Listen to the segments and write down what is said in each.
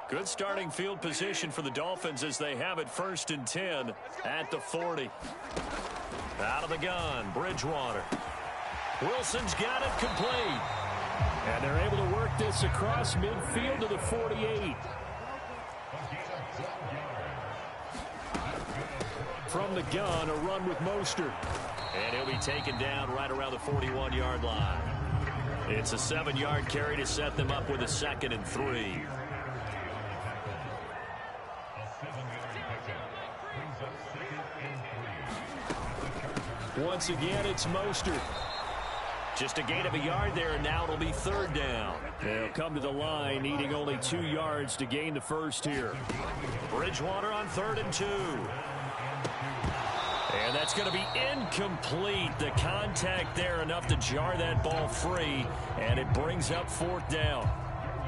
Good starting field position for the Dolphins as they have it 1st and 10 at the 40. Out of the gun, Bridgewater. Wilson's got it complete. And they're able to work this across midfield to the 48. From the gun, a run with Mostert. And he'll be taken down right around the 41-yard line. It's a 7-yard carry to set them up with a 2nd and 3. Once again, it's Mostert. Just a gain of a yard there, and now it'll be 3rd down. They'll come to the line, needing only 2 yards to gain the first here. Bridgewater on 3rd and 2. And that's going to be incomplete. The contact there enough to jar that ball free, and it brings up 4th down.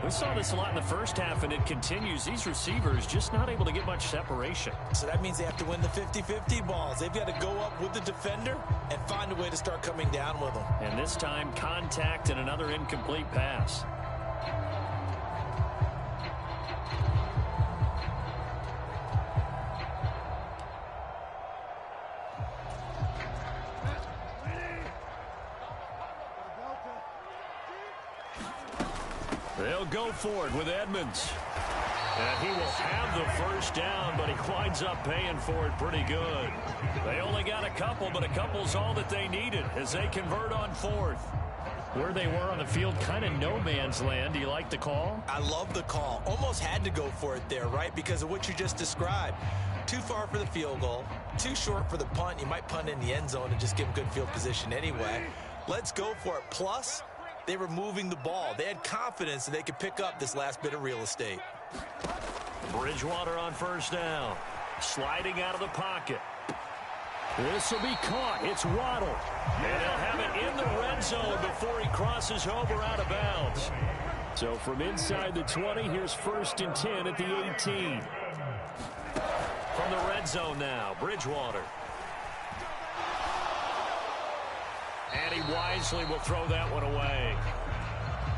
We saw this a lot in the first half, and it continues. These receivers just not able to get much separation. So that means they have to win the 50-50 balls. They've got to go up with the defender and find a way to start coming down with them. And this time, contact and another incomplete pass. They'll go for it with Edmonds. And he will have the first down, but he winds up paying for it pretty good. They only got a couple, but a couple's all that they needed as they convert on 4th. Where they were on the field, kind of no man's land. Do you like the call? I love the call. Almost had to go for it there, right? Because of what you just described. Too far for the field goal. Too short for the punt. You might punt in the end zone and just give them good field position anyway. Let's go for it. Plus, they were moving the ball. They had confidence that they could pick up this last bit of real estate. Bridgewater on 1st down. Sliding out of the pocket. This will be caught. It's Waddle. And he'll have it in the red zone before he crosses over out of bounds. So from inside the 20, here's 1st and 10 at the 18. From the red zone now, Bridgewater. And he wisely will throw that one away.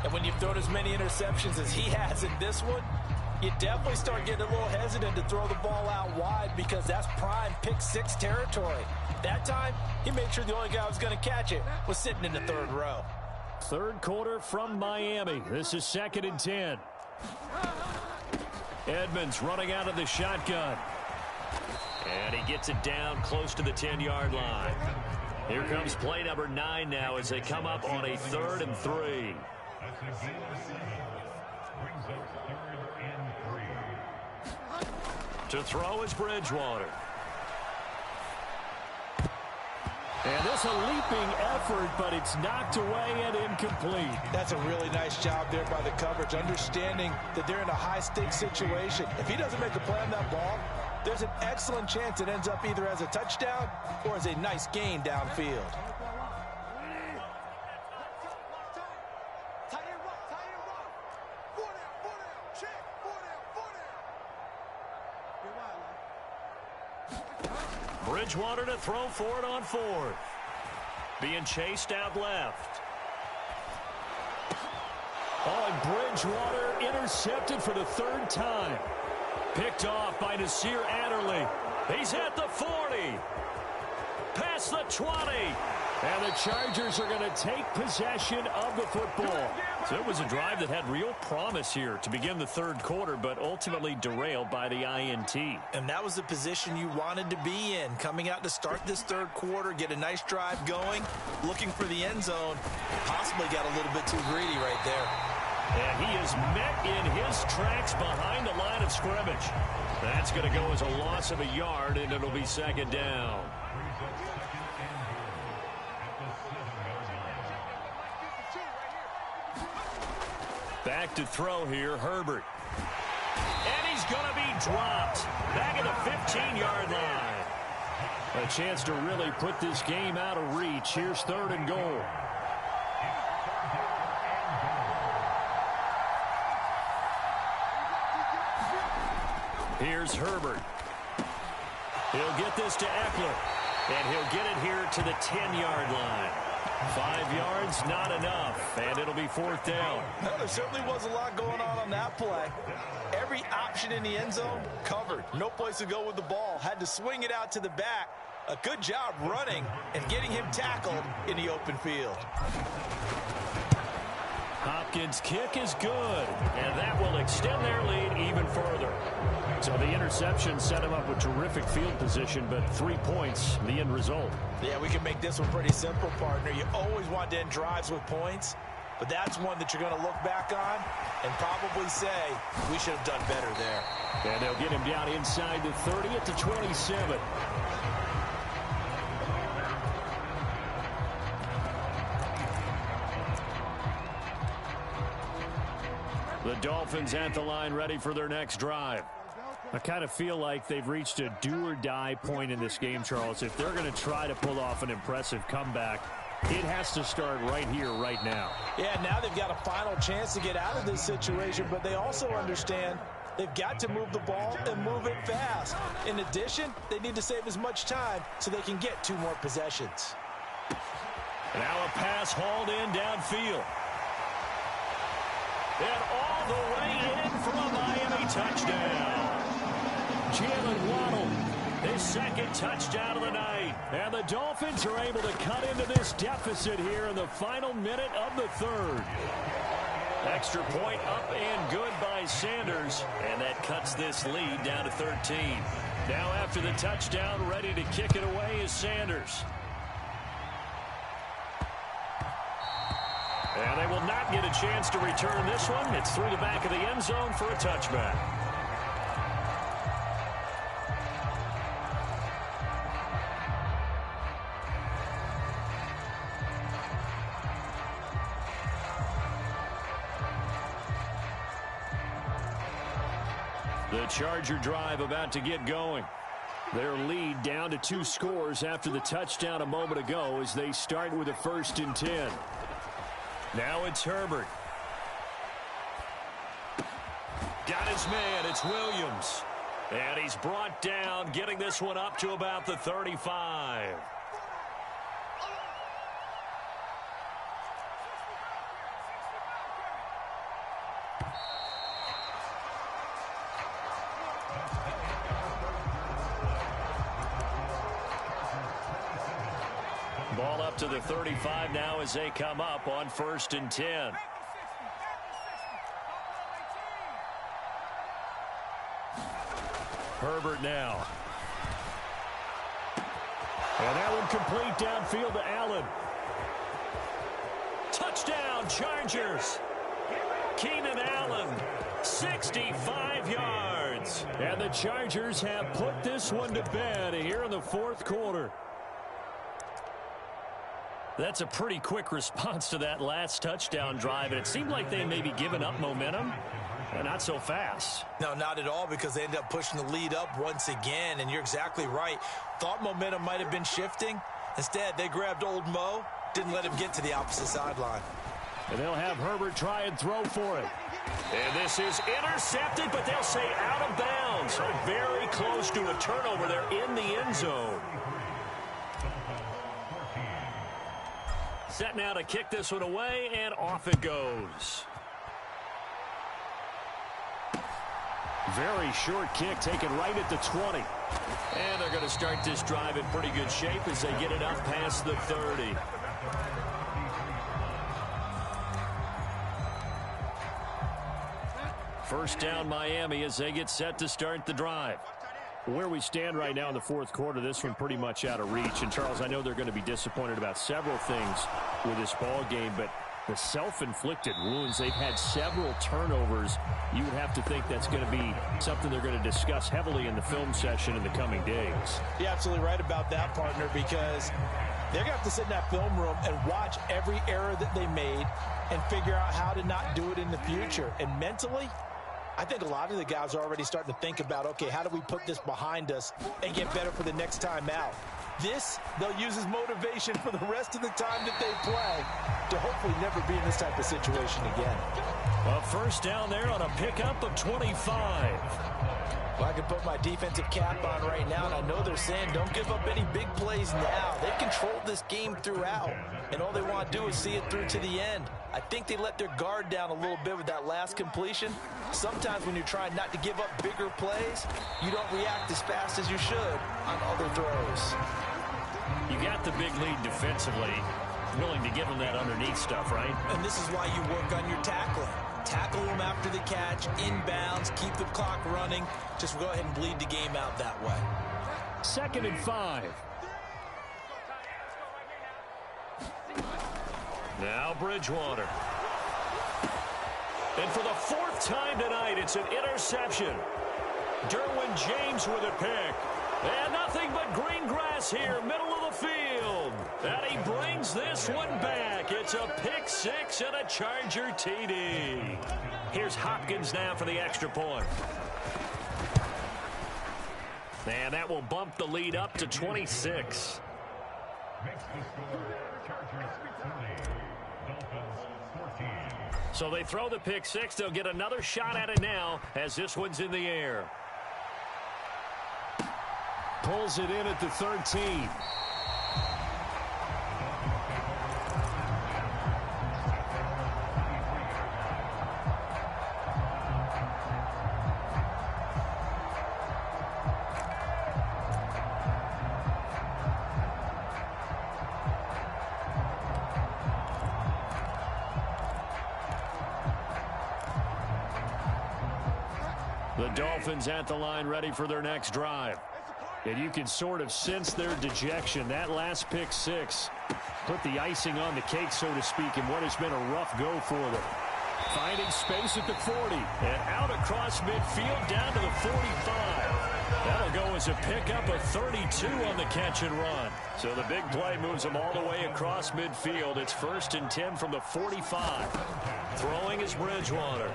And when you've thrown as many interceptions as he has in this one, you definitely start getting a little hesitant to throw the ball out wide because that's prime pick 6 territory. That time, he made sure the only guy who was going to catch it was sitting in the 3rd row. 3rd quarter from Miami. This is 2nd and 10. Edmonds running out of the shotgun. And he gets it down close to the 10-yard line. Here comes play number 9 now as they come up on a 3rd and 3. To throw is Bridgewater. And this a leaping effort, but it's knocked away and incomplete. That's a really nice job there by the coverage, understanding that they're in a high-stakes situation. If he doesn't make a play on that ball, there's an excellent chance it ends up either as a touchdown or as a nice gain downfield. Bridgewater to throw for it on 4th. Being chased out left. Oh, and Bridgewater intercepted for the 3rd time. Picked off by Nasir Adderley. He's at the 40. Past the 20. And the Chargers are going to take possession of the football. So it was a drive that had real promise here to begin the 3rd quarter, but ultimately derailed by the INT. And that was the position you wanted to be in. Coming out to start this 3rd quarter, get a nice drive going, looking for the end zone. Possibly got a little bit too greedy right there. And he is met in his tracks behind the line of scrimmage. That's going to go as a loss of a yard, and it'll be 2nd down. Back to throw here, Herbert. And he's going to be dropped. Back at the 15-yard line. A chance to really put this game out of reach. Here's 3rd and goal. Here's Herbert. He'll get this to Eckler. And he'll get it here to the 10-yard line. 5 yards yards, not enough, and it'll be fourth down. No, there certainly was a lot going on that play. Every option in the end zone covered. No place to go with the ball. Had to swing it out to the back. A good job running and getting him tackled in the open field. Hopkins' kick is good, and that will extend their lead even further. So the interception set him up with terrific field position, but 3 points, the end result. Yeah, we can make this one pretty simple, partner. You always want to end drives with points, but that's one that you're going to look back on and probably say, we should have done better there. And they'll get him down inside the 30 at the 27. The Dolphins at the line ready for their next drive. I kind of feel like they've reached a do-or-die point in this game, Charles. If they're going to try to pull off an impressive comeback, it has to start right here, right now. Yeah, now they've got a final chance to get out of this situation, but they also understand they've got to move the ball and move it fast. In addition, they need to save as much time so they can get 2 more possessions. Now a pass hauled in downfield. And all the way in for a Miami touchdown. Jalen Waddle, his second touchdown of the night. And the Dolphins are able to cut into this deficit here in the final minute of the third. Extra point up and good by Sanders. And that cuts this lead down to 13. Now after the touchdown, ready to kick it away is Sanders. And they will not get a chance to return this one. It's through the back of the end zone for a touchback. The Charger drive about to get going. Their lead down to 2 scores after the touchdown a moment ago as they start with a 1st and 10. Now it's Herbert. Got his man. It's Williams. And he's brought down, getting this one up to about the 35. Ball up to the 35 now as they come up on 1st and 10. Herbert now. And that one complete downfield to Allen. Touchdown, Chargers. Keenan Allen, 65 yards. And the Chargers have put this one to bed here in the 4th quarter. That's a pretty quick response to that last touchdown drive, and it seemed like they may be giving up momentum, but not so fast. No, not at all, because they ended up pushing the lead up once again, and you're exactly right. Thought momentum might have been shifting. Instead, they grabbed old Mo, didn't let him get to the opposite sideline. And they'll have Herbert try and throw for it. And this is intercepted, but they'll say out of bounds. So very close to a turnover there in the end zone. Set now to kick this one away, and off it goes. Very short kick taken right at the 20. And they're going to start this drive in pretty good shape as they get it up past the 30. First down Miami as they get set to start the drive. Where we stand right now in the 4th quarter, this one pretty much out of reach. And, Charles, I know they're going to be disappointed about several things with this ball game, but the self-inflicted wounds, they've had several turnovers. You would have to think that's going to be something they're going to discuss heavily in the film session in the coming days. You're absolutely right about that, partner, because they're going to have to sit in that film room and watch every error that they made and figure out how to not do it in the future. And mentally, I think a lot of the guys are already starting to think about, okay, how do we put this behind us and get better for the next time out? This, they'll use as motivation for the rest of the time that they play to hopefully never be in this type of situation again. A first down there on a pickup of 25. Well, I can put my defensive cap on right now, and I know they're saying don't give up any big plays now. They've controlled this game throughout, and all they want to do is see it through to the end. I think they let their guard down a little bit with that last completion. Sometimes when you're trying not to give up bigger plays, you don't react as fast as you should on other throws. You got the big lead defensively, willing to give them that underneath stuff, right? And this is why you work on your tackling. Tackle them after the catch, inbounds, keep the clock running. Just go ahead and bleed the game out that way. 2nd and 5. Now Bridgewater. And for the 4th time tonight, it's an interception. Derwin James with a pick. And nothing but green grass here, middle of the field. And he brings this one back. It's a pick 6 and a Charger TD. Here's Hopkins now for the extra point. And that will bump the lead up to 26. So they throw the pick 6. They'll get another shot at it now as this one's in the air. Pulls it in at the 13. The Dolphins at the line ready for their next drive. And you can sort of sense their dejection. That last pick 6 put the icing on the cake, so to speak, in what has been a rough go for them. Finding space at the 40 and out across midfield down to the 45. That'll go as a pickup of 32 on the catch and run. So the big play moves them all the way across midfield. It's 1st and 10 from the 45. Throwing is Bridgewater.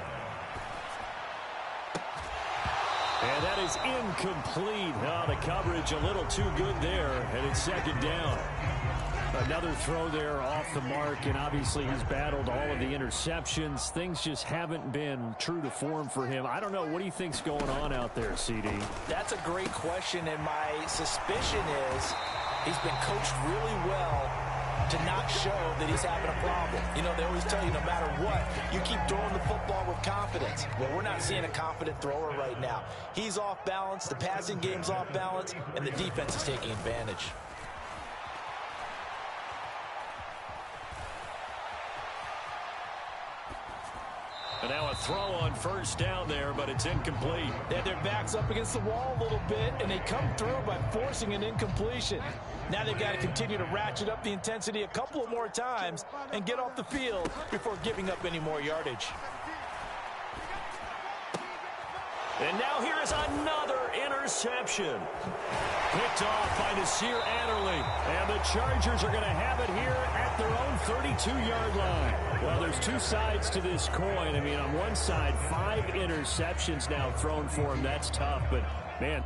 And that is incomplete. Oh, the coverage a little too good there, and it's 2nd down. Another throw there off the mark, and obviously he's battled all of the interceptions. Things just haven't been true to form for him. I don't know. What do you think's going on out there, CD? That's a great question, and my suspicion is he's been coached really well to not show that he's having a problem. You know, they always tell you no matter what, you keep throwing the football with confidence. Well, we're not seeing a confident thrower right now. He's off balance, the passing game's off balance, and the defense is taking advantage. And now a throw on 1st down there, but it's incomplete. Yeah, their back's up against the wall a little bit, and they come through by forcing an incompletion. Now they've got to continue to ratchet up the intensity a couple of more times and get off the field before giving up any more yardage. And now here is another interception. Picked off by Nasir Adderley. And the Chargers are going to have it here at their own 32-yard line. Well, there's two sides to this coin. I mean, on one side, 5 interceptions now thrown for him. That's tough, but, man,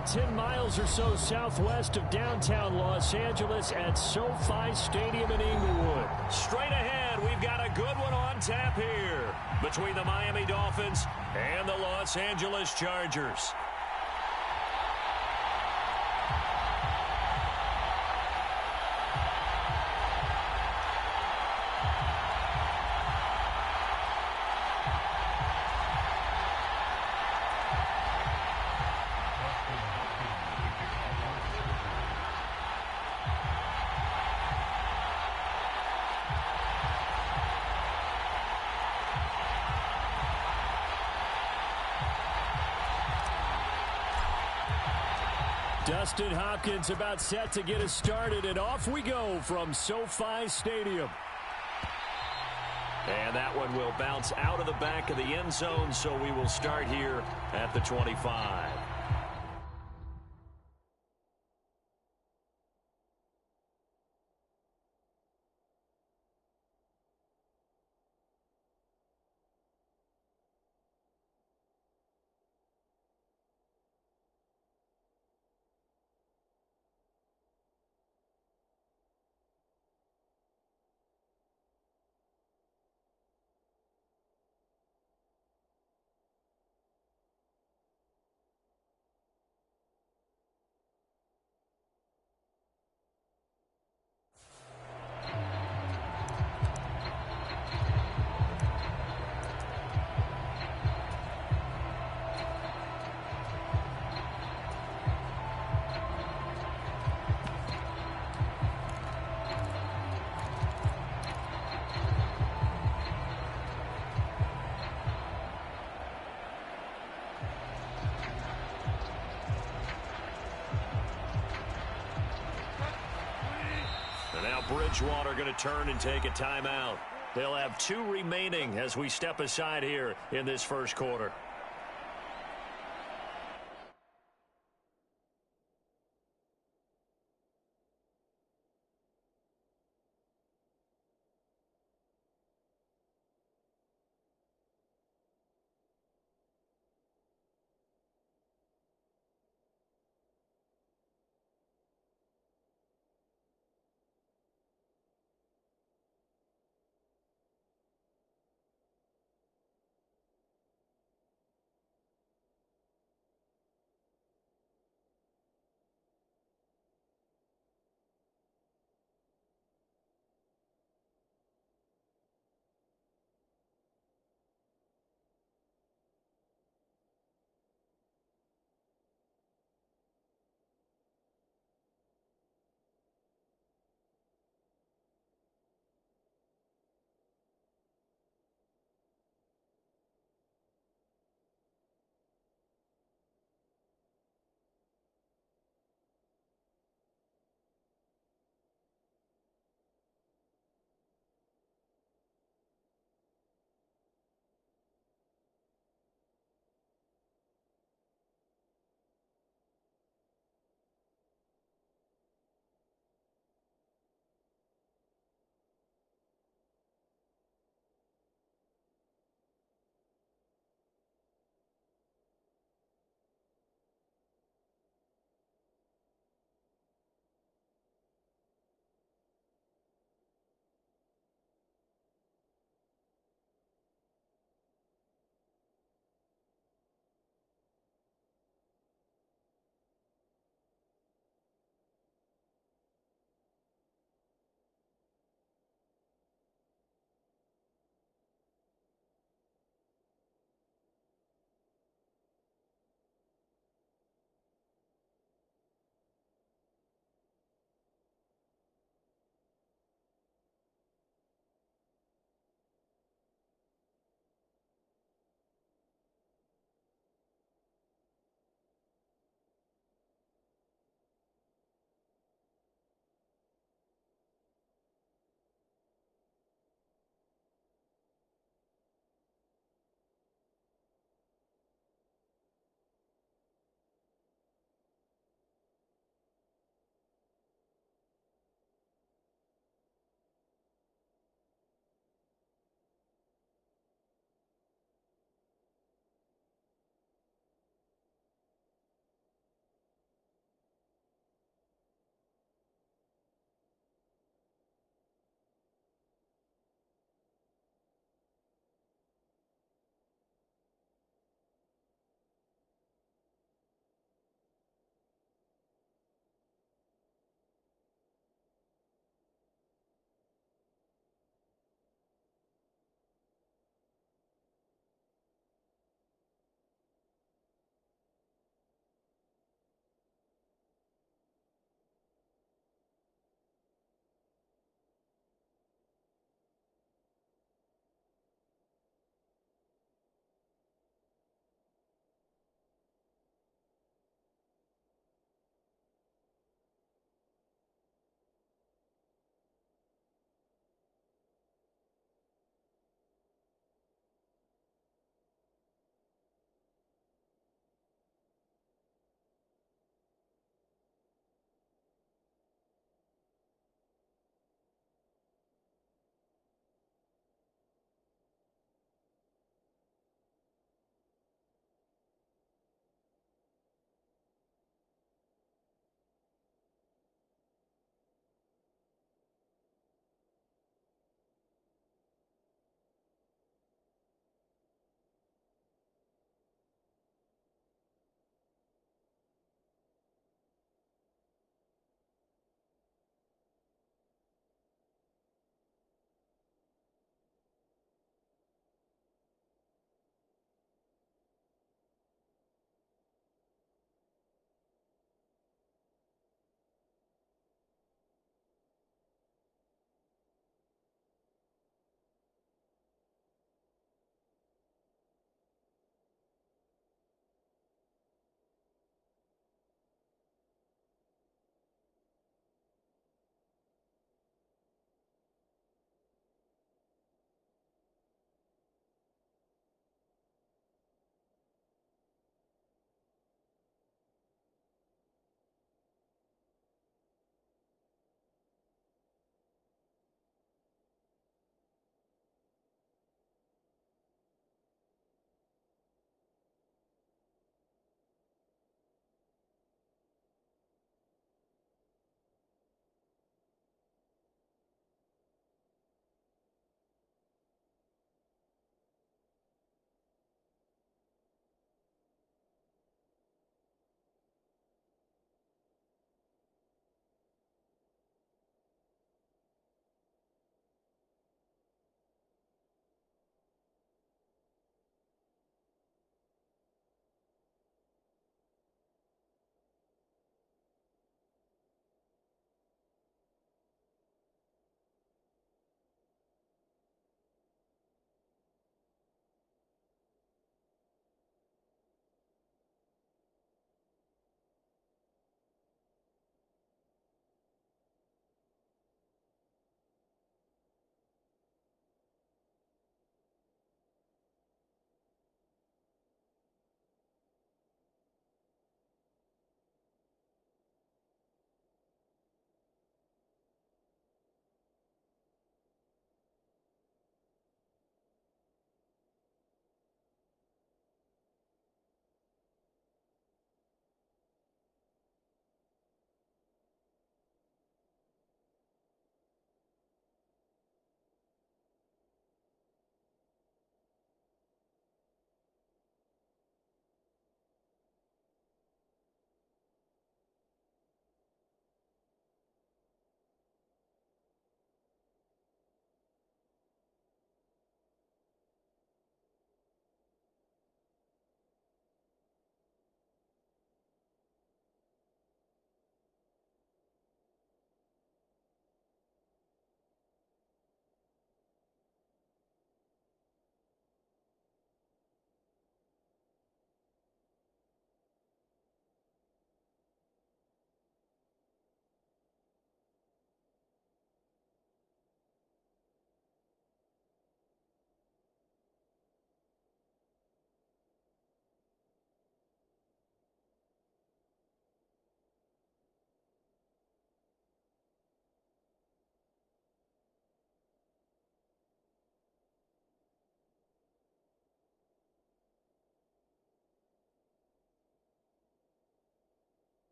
about 10 miles or so southwest of downtown Los Angeles at SoFi Stadium in Inglewood. Straight ahead, we've got a good one on tap here between the Miami Dolphins and the Los Angeles Chargers. Dustin Hopkins about set to get us started, and off we go from SoFi Stadium. And that one will bounce out of the back of the end zone, so we will start here at the 25. Bridgewater going to turn and take a timeout. They'll have 2 remaining as we step aside here in this first quarter.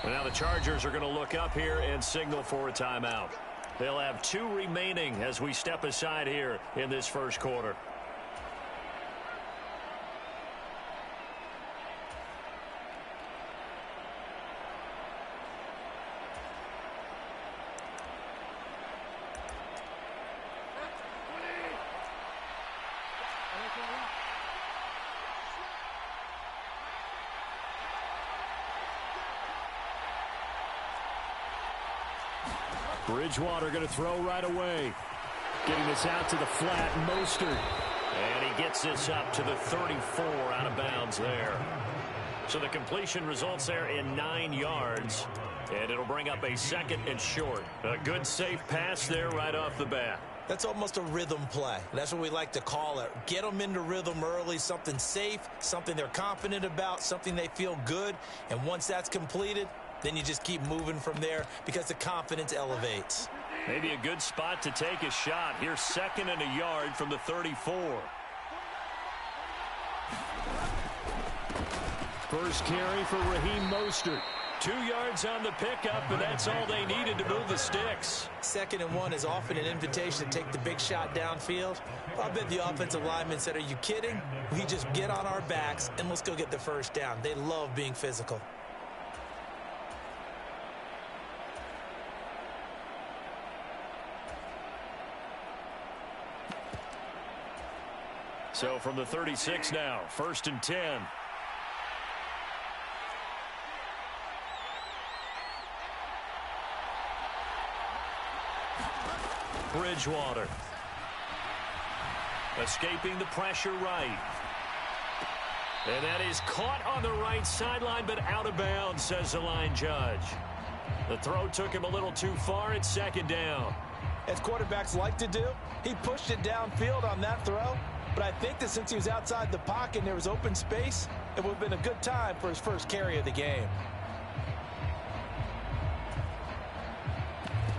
And now the Chargers are going to look up here and signal for a timeout. They'll have 2 remaining as we step aside here in this first quarter. Bridgewater going to throw right away. Getting this out to the flat, Mostert. And he gets this up to the 34 out of bounds there. So the completion results there in 9 yards. And it'll bring up a 2nd and short. A good safe pass there right off the bat. That's almost a rhythm play. That's what we like to call it. Get them into rhythm early, something safe, something they're confident about, something they feel good. And once that's completed, then you just keep moving from there because the confidence elevates. Maybe a good spot to take a shot. Here's 2nd and a yard from the 34. First carry for Raheem Mostert. 2 yards on the pickup, and that's all they needed to move the sticks. 2nd and 1 is often an invitation to take the big shot downfield. I bet the offensive lineman said, are you kidding? We just get on our backs and let's go get the first down. They love being physical. So from the 36 now, 1st and 10. Bridgewater. Escaping the pressure right. And that is caught on the right sideline, but out of bounds, says the line judge. The throw took him a little too far. It's 2nd down. As quarterbacks like to do, he pushed it downfield on that throw. But I think that since he was outside the pocket and there was open space, it would have been a good time for his first carry of the game.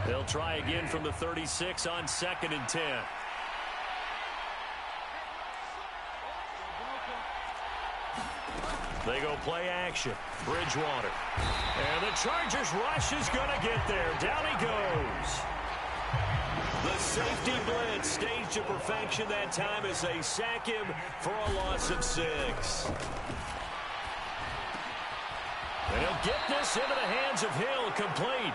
They'll try again from the 36 on 2nd and 10. They go play action. Bridgewater. And the Chargers rush is going to get there. Down he goes. The safety blitz staged to perfection that time as they sack him for a loss of 6. And he'll get this into the hands of Hill, complete.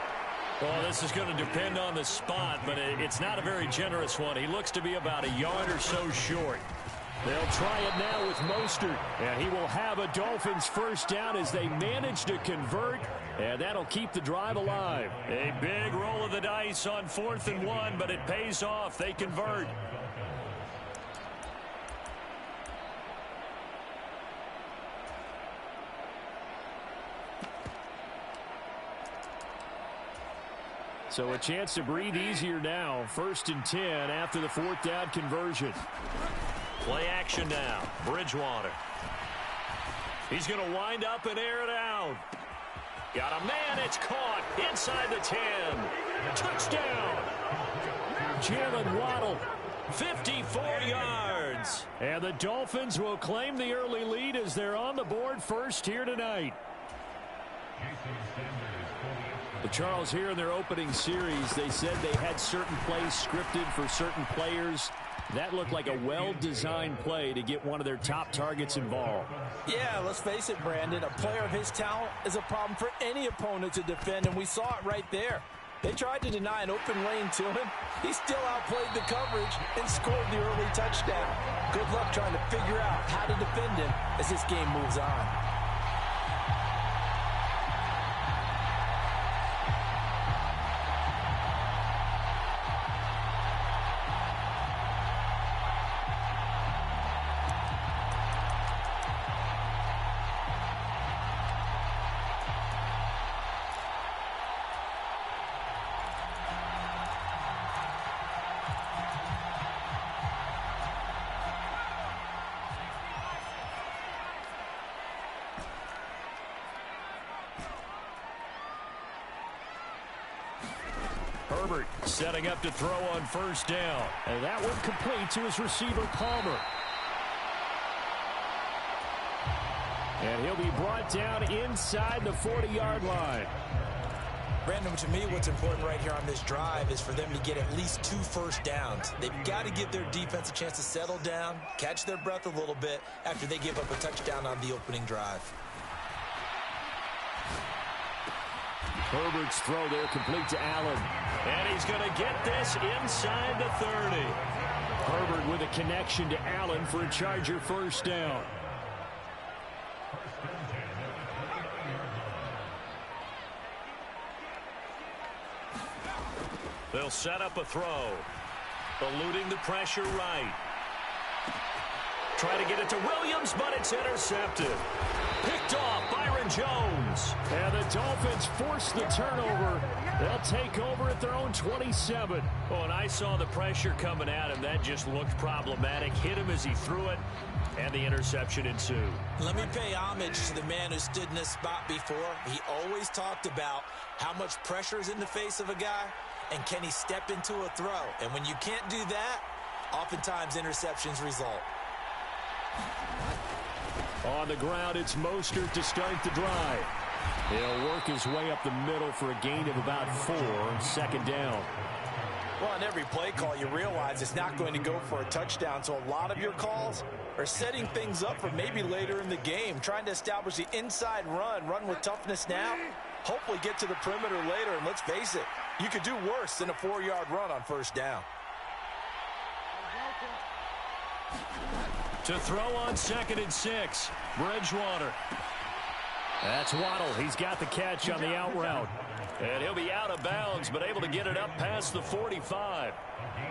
Well, this is going to depend on the spot, but it's not a very generous one. He looks to be about a yard or so short. They'll try it now with Mostert, and he will have a Dolphins first down as they manage to convert, and that'll keep the drive alive. A big roll of the dice on 4th and 1, but it pays off. They convert. So a chance to breathe easier now. 1st and 10 after the 4th down conversion. Play action now. Bridgewater. He's going to wind up and air it out. Got a man. It's caught inside the 10. Touchdown. Jalen Waddle. 54 yards. And the Dolphins will claim the early lead as they're on the board first here tonight. The Charles here in their opening series, they said they had certain plays scripted for certain players. That looked like a well-designed play to get one of their top targets involved. Yeah, let's face it, Brandon. A player of his talent is a problem for any opponent to defend, and we saw it right there. They tried to deny an open lane to him. He still outplayed the coverage and scored the early touchdown. Good luck trying to figure out how to defend him as this game moves on. Herbert setting up to throw on 1st down. And that one complete to his receiver, Palmer. And he'll be brought down inside the 40-yard line. Brandon, to me, what's important right here on this drive is for them to get at least 2 first downs. They've got to give their defense a chance to settle down, catch their breath a little bit after they give up a touchdown on the opening drive. Herbert's throw there complete to Allen. And he's going to get this inside the 30. Herbert with a connection to Allen for a Charger first down. They'll set up a throw. Eluding the pressure right. Try to get it to Williams, but it's intercepted. Picked off Byron Jones. And the Dolphins force the turnover. They'll take over at their own 27. Oh, and I saw the pressure coming at him. That just looked problematic. Hit him as he threw it, and the interception ensued. Let me pay homage to the man who stood in this spot before. He always talked about how much pressure is in the face of a guy, and can he step into a throw? And when you can't do that, oftentimes interceptions result. On the ground, it's Mostert to start the drive. He'll work his way up the middle for a gain of about 4, second down. Well, on every play call, you realize it's not going to go for a touchdown, so a lot of your calls are setting things up for maybe later in the game, trying to establish the inside run with toughness now, hopefully get to the perimeter later, and let's face it, you could do worse than a 4-yard run on first down. To throw on 2nd and 6, Bridgewater. That's Waddle. He's got the catch on the out route. And he'll be out of bounds, but able to get it up past the 45.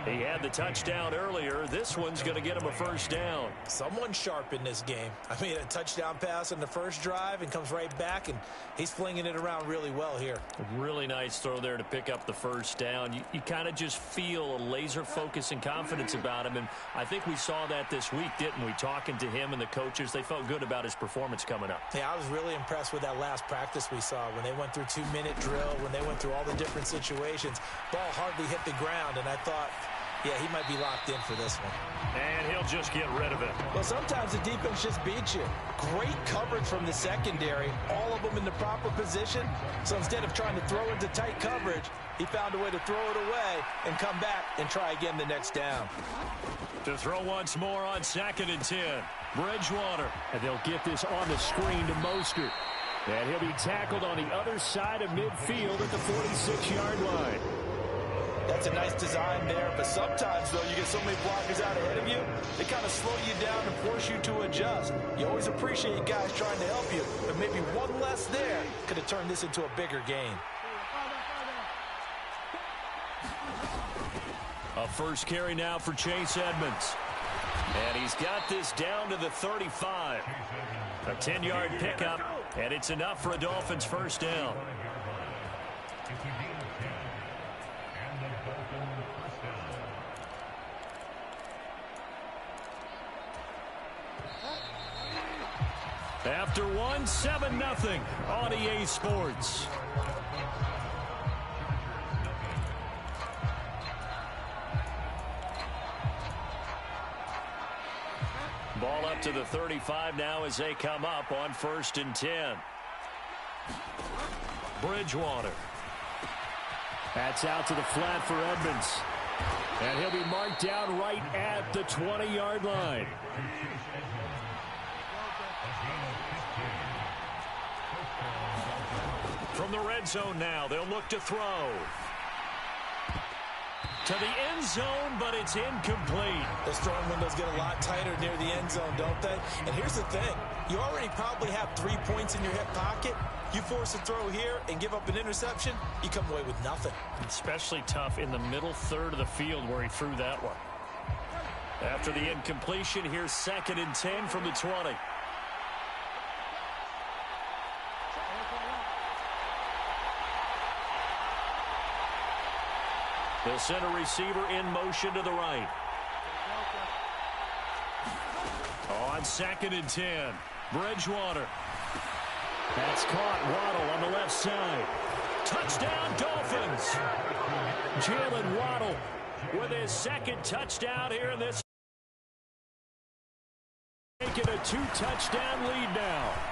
He had the touchdown earlier. This one's going to get him a first down. Someone sharp in this game. I mean, a touchdown pass on the first drive and comes right back, and he's flinging it around really well here. A really nice throw there to pick up the first down. You kind of just feel a laser focus and confidence about him, and I think we saw that this week, didn't we? Talking to him and the coaches, they felt good about his performance coming up. Yeah, I was really impressed with that last practice we saw when they went through 2-minute drill, when they went through all the different situations. Ball hardly hit the ground, and I thought, yeah, he might be locked in for this one. And he'll just get rid of it. Well, sometimes the defense just beats you. Great coverage from the secondary, all of them in the proper position. So instead of trying to throw into tight coverage, he found a way to throw it away and come back and try again the next down. To throw once more on 2nd and 10. Bridgewater. And they'll get this on the screen to Mostert. And he'll be tackled on the other side of midfield at the 46-yard line. That's a nice design there, but sometimes, though, you get so many blockers out ahead of you, they kind of slow you down and force you to adjust. You always appreciate guys trying to help you, but maybe one less there could have turned this into a bigger gain. A first carry now for Chase Edmonds. And he's got this down to the 35. A 10-yard pickup, and it's enough for a Dolphins first down. After one, 7-0 on EA Sports. Ball up to the 35 now as they come up on 1st and 10. Bridgewater. That's out to the flat for Edmonds. And he'll be marked down right at the 20-yard line. From the red zone now, they'll look to throw. To the end zone, but it's incomplete. The throwing windows get a lot tighter near the end zone, don't they? And here's the thing. You already probably have 3 points in your hip pocket. You force a throw here and give up an interception, you come away with nothing. Especially tough in the middle third of the field where he threw that one. After the incompletion, here's 2nd and 10 from the 20. They'll send a receiver in motion to the right. On 2nd and 10, Bridgewater. That's caught. Waddle on the left side. Touchdown, Dolphins. Jalen Waddle with his 2nd touchdown here in this. Taking a 2-touchdown lead now.